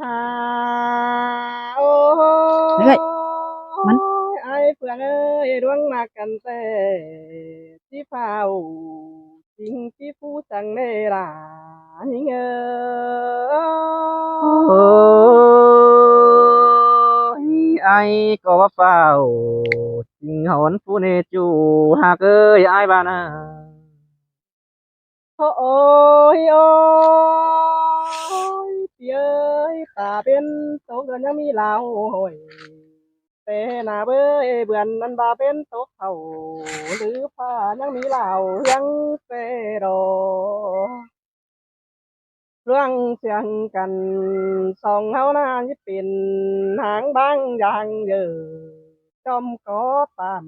หาโอ้เรื่อยมันไอ้เพื่อนเอ้ยร่วงมากันแต่ที่เฝ้าจริงที่ผู้สั่งเนราหิงเโอ้ยไอ้ก็ว่าเฝ้าจริงหอนผู้เนจูหากเอ้ยไอ้บ้านาโอ้ยโอ้ยเปียยตาเป็นโตกันยังมีเหลาโหยแต่หน้าเบ้ยเบือนนั้นบาเป็นโตเขาหรือผ้ายังมีเหลายังเสรอ เรื่องเสียงกันสองเฮาหน้ายิเป็นหางบางอย่างเยอะจอมก็ตาม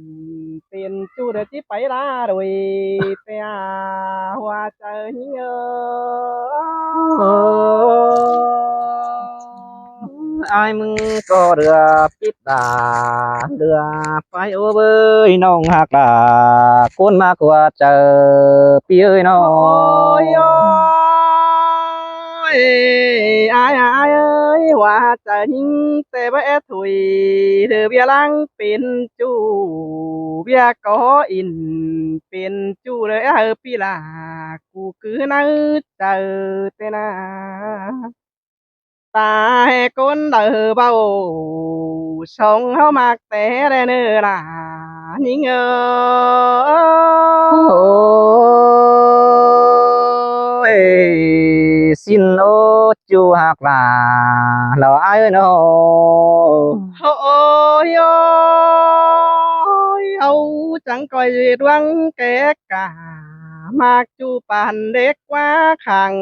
เป็นจูเดที่ไปลาโดยเตียหัวใจเงโอ้ไอ้มึงก็เรือปิดตาเรือไปโอ้เบ้ยน้องหักลาคนมากกว่าเจอพี่เอ้ยน้อโอ้ยโอ้ง ยอายเอ้ยว่าจะหิงแต่บ่แอถุยเธอเบียลังเป็นจูเบียก็อินเป็นจูเลยเออปีลากูคือนาเจอเตนา ตาให้คนเดือเบาส่งเข้ามาแต่ได้เนื้อหลายิ่งโอ้ยสินโอจูหักลาเราอายเนาะโอ้ยโอ้ยเอาจังก่อยดวงแก่กามากจูปานเด็กว่าขัง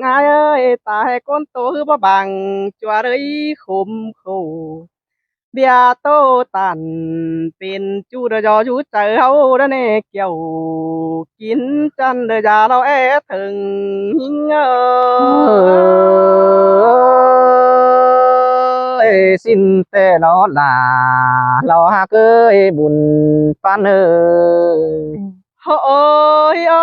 อายเอ้ยตาให้คนโตคือบ่บังจัวเลยคุมคู่ เบียโตตันเป็นจูเดยอจูเจอเฮาเดเนเกี่ยวกินจันเดยาเราแอถึงหิงเอ้ยสินแต่เนาะลาเราหักเอ้ยบุญปานเอ้ยโอ้ยโอ้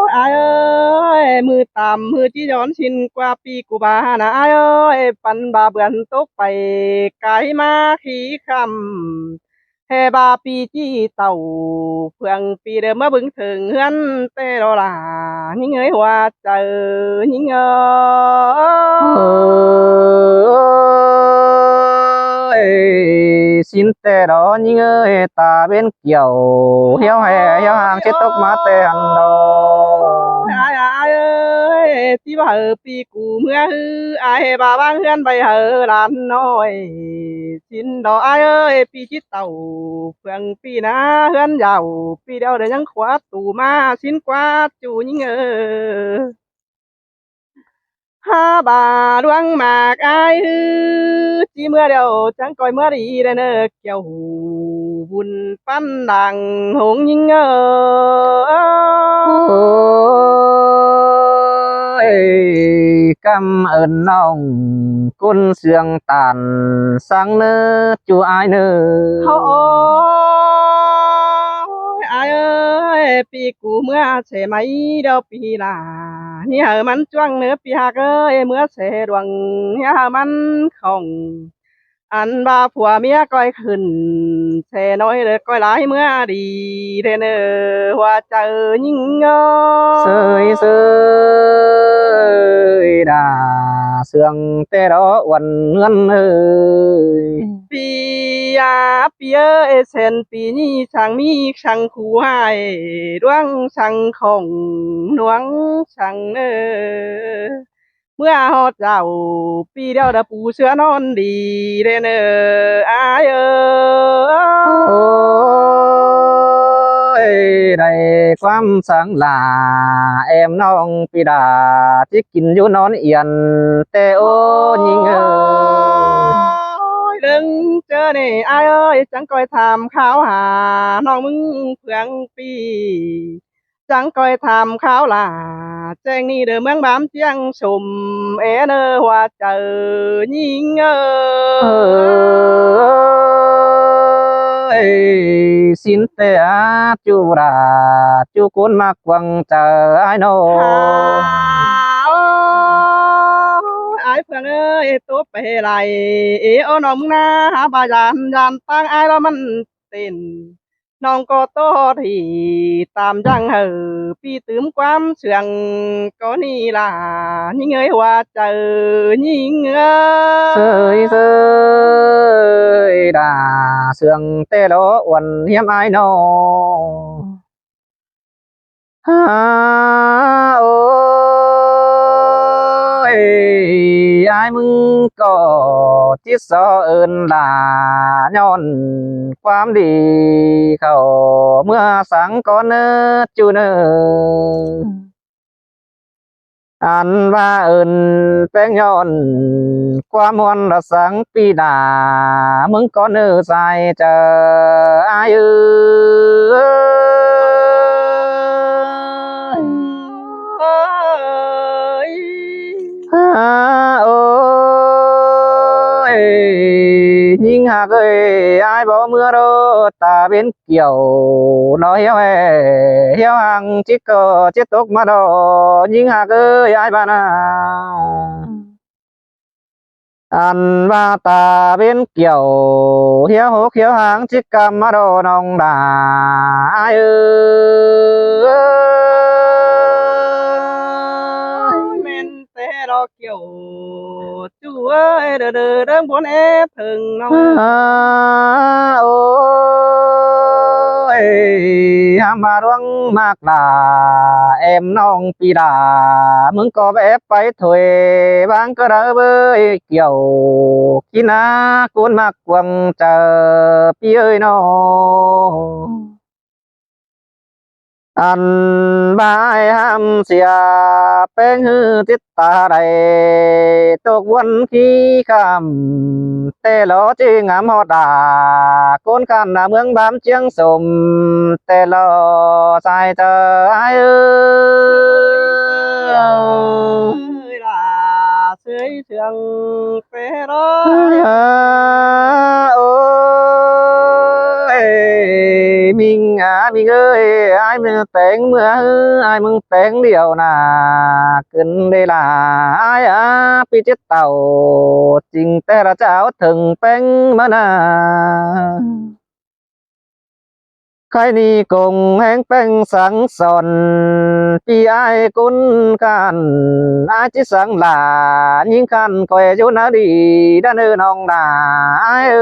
ยอายเอ้ยมือต่ำมือจีย้อนชินกว่าปีกูบานะอายเอ้ยปันบาเบือนตกไปไกลมาขี้คำ แห่บาปีจี้เต่าเพื่องปีเดิมมาบึงถึงเฮือนแต่เราล่ะยิ่งเอ้ยว่าเจอยิ่งเอ้ยสินแต่ดอนยิงเอ้ยตาเป็นเกี่ยวเหี่ยวแห่เหี่ยวหางเช็ดตกมาแต่อันดอ อายเอ้ยที่ว่าปีกูเมื่อฮืออายบาบางเฮือนไปเฮอหลานน้อยสินดอกอายเอ้ยปีจิตเต่าเพื่องปีหนาเฮือนยาวปีเดียวเดี๋ยวยังขวาตู่มาสินกว่าจูยิ่งห้าบาดวงหมากอายฮือจีเมื่อเดียวจังก่อยเมื่อดีได้เนอเกี่ยวหูบุญปั้นดังหงยิงโอ้ยกำเอิญน้องกุนเสียงตานสังเนื้อจูอายเนื้โอ้อยอายเอ้ยปีกูเมื่อเสไหมเดียวปีหน้าเหี่ยมันจ้วงเนื้อปีหักเอ้ยเมื่อเสดวงเหี่ยมันของอันบาผัวเมียก้อยขึ้นเสน้อยเลยก้อยหลายเมื่อดีเดเนอว่าเจอยิ่งเสยเสยดาเสียงแต่รอวันเงินเอ้ยปียาปีเอ้ยเซนปีนี้ช่างมีช่างคู่ให้ดวงช่างของหนวงช่างเมื่อฮอดเจ้าปีเดียวเดอปูเสือนอนดีเดนอายโอ้ยได้ความสังลาแอมน้องปิดาที่กินอยู่นอนเอียนแต่โอ้ยิงเอ้ย ยดึงเจอนี่อายเอ้ยจังก้อยถามข่าวหาน้องมึงเพื่องปีจังก้อยถามข่าวล่ะแจ้งนี่เด้อเมืองบามเจียงชมเอเนอว่าเจอยิงเอ้ยสินเตอาจูราจูกุนมากวังเจอไอ้น้อหางโอ้ ตัวไปไหลโอ้น้องมึงนะหาบายานตั้งไอ้แล้วมันเต้นน้องก็โตที่ตามจังพี่ตื่มความเสื่องก็นี่ล่ะยิ่งเอ้ยว่าเจอยิ่งเอ้ sơi sơi đà sương tê lỗ uẩn hiếm ai nô ôi ai mừng có chiếc gió ơn là nhonความดีเขาเมื่อสังก่อนเนอจูเนออันว่าเอินแป้งย้อนความมวลละสังปีหนามึงก็เนื้อใส่เจออายเอ้ย โอ้ยยิงหากเอ้ยอายบ่เมื่อรถตาเป็นเกี่ยวน้อยเหี่ยวหังจิกก็จิตตกมาดอยิงหากเอ้ยอายบ้านา อันว่าตาเป็นเกี่ยวเหี่ยวหกเหี่ยวหางจิกกรรมมาโดนองดาเอแม่นแต่ดอกเกี่ยวจูเอ้ยเดิงบนถึงน้อง โอ้ยหามาร่วงมากดาเอ็มน้องปีดามึงก็แบบไปถอยบางก็ระเบยเกี่ยวกินนากุนมากกวงเจอพี่เอ้ยน้อง อันบายห้ามเสียเป็นหือติดตาใดตกวันขี้คำแต่ลอจีงามฮอดาคนกันนาเมืองบามเชียงสมแต่ลอสายเธอไอ้เอ้ย là sưởi trường phê đó โอ้ยมิงมิงเอ้ยไอ้มึงแต่งเมื่อไอ้มึงแต่งเดียวน่ะขึ้นได้ล่ะไอ้พี่เจ็ดเต่าจริงแต่ละเจ้าถึงเป็นมานาใครนี่คงแห้งแป้งสังสอนพี่ไอ้กุนกันไอ้จิสังหลายิ่งกันคอยอยู่นาดีด้านเออน้องดาไอ้เอ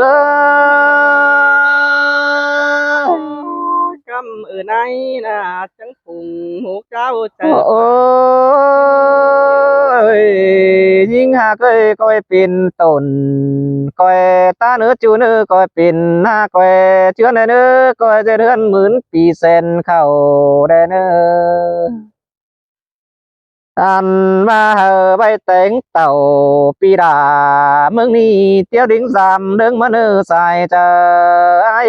อ căm ở nay là chẳng cùng một cháu โอ้ยยิ่งหากเคยคอยเป็นต้นคอยตาเนื้อจูเนื้อคอยเป็นหน้าคอยเชื่อเนื้อคอยจะเดือนหมื่นปีเซนเข้าได้เนื้ออันมาเหอใบแต่งเต่าปีดาเมืองนี้เตี้ยวดิ้งสามเดิงมาเนื้อใส่เจอไอ้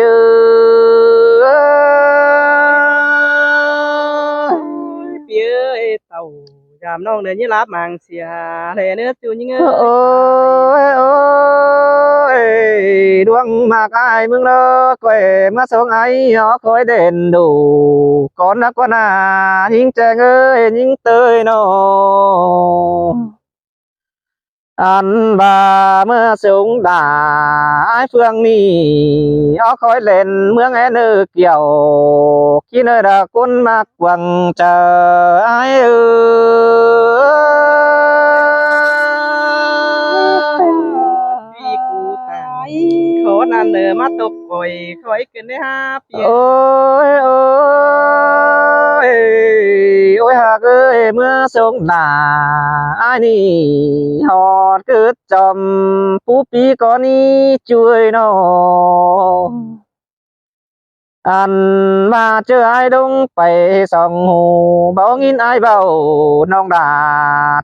phía tàu giảm non để như lá màng xìa để nước chú những โอ้ยโอ้ยดวงมากอายมึงเด้อก้อยมาส่งไอ้หอคอยเด่นดูก่อนนักกว่านายิงแจงเอ้ยยิงเตยโนอันบ่าเมื่อสูงด่าไอ้เฟืองนี่หอคอยเล่นเมืองแอเนอเกี่ยวขี้เนอดากุนมากกวังเจอไอ้พี่กูตายขอนันเนอมาตบก่อยคอยกันได้ห้าปี โอ้ยโอ้ยโอ้ยหากเอ้ยเมื่อสงหน้าอ้ายนี่หอดเกิดจอมผู้ปีก่อนนี้ช่วยน้องอันมาเจอไอ้ดงไปสองหูเบางินไอ้เบาน้องดา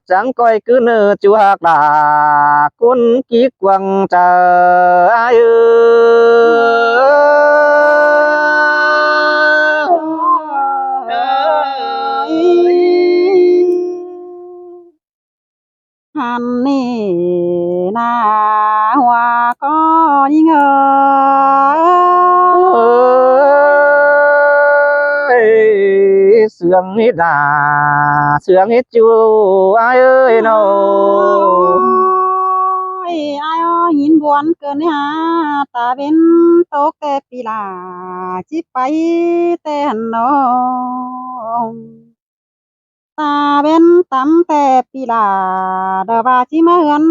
จังก้อยคือเนื้อจูหักดาคุณกี้กวังเจอไอ้hắn nè na hoa có những ơi เสื่องนิดา เสืองเฮ็ดจูอ้ายเอ้ยโน ai ơi nhìn buồn cơn ha ta bên tố kê pi là chỉ bay tê hẳn nó ta bên tắm tê pi là đờ bà chỉ mưa hân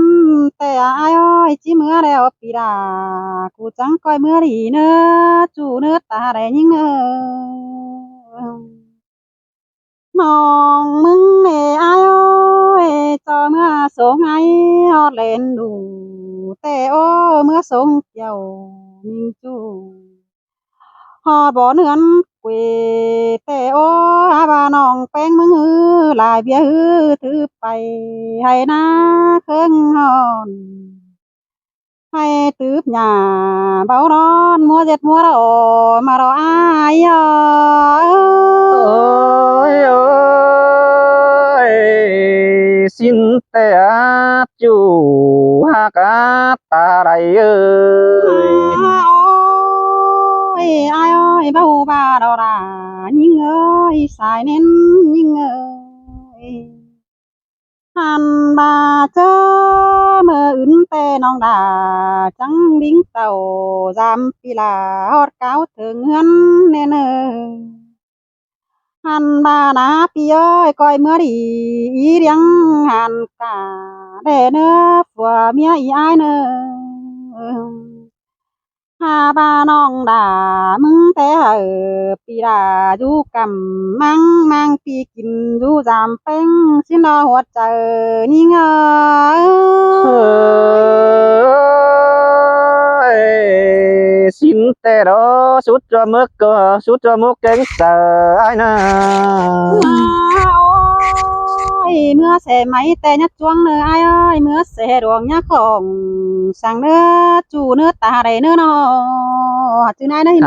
tê ai ơi chỉ mưa đeo pi là cụ chẳng coi mưa đi nữa chú nữa ta để những nữa mong mừng nè ai ơi cho mưa số ngày hót lên đủ tê ô mưa sông chiều mình chú hót bỏ nương quê tê ô bà nòng quen mừng hư lại bia hư thứ bay hay na khương hòn hay tướp nhà bao đón mua dệt mua đồ mà đồ ai ơi ơi xin te áp chủ ha cá ta đây ơi ôi ai ơi bao bà đồ đà nhưng ơi xài nên nhưng ơi hàn bà chớ mơ ứng tê nong đà trắng đính tàu giam pi là hót cáo thường hân nên hàn bà ná pi ơi coi mưa đi ý riêng hàn cả để nữa vừa mía ý ai nữa hà bà nong đà mừng té ở pi là du cầm mang mang pi kín du giảm phèn xin lo hoạt trời nhinh xin te đó sút cho mức cơ sút cho mức cánh sợ ai nè ôi mưa sẽ máy tè nhát chuông nữa ai ơi mưa sẽ ruộng nhát khổng sang nữa chủ nữa ta đây nữa nó chứ này đấy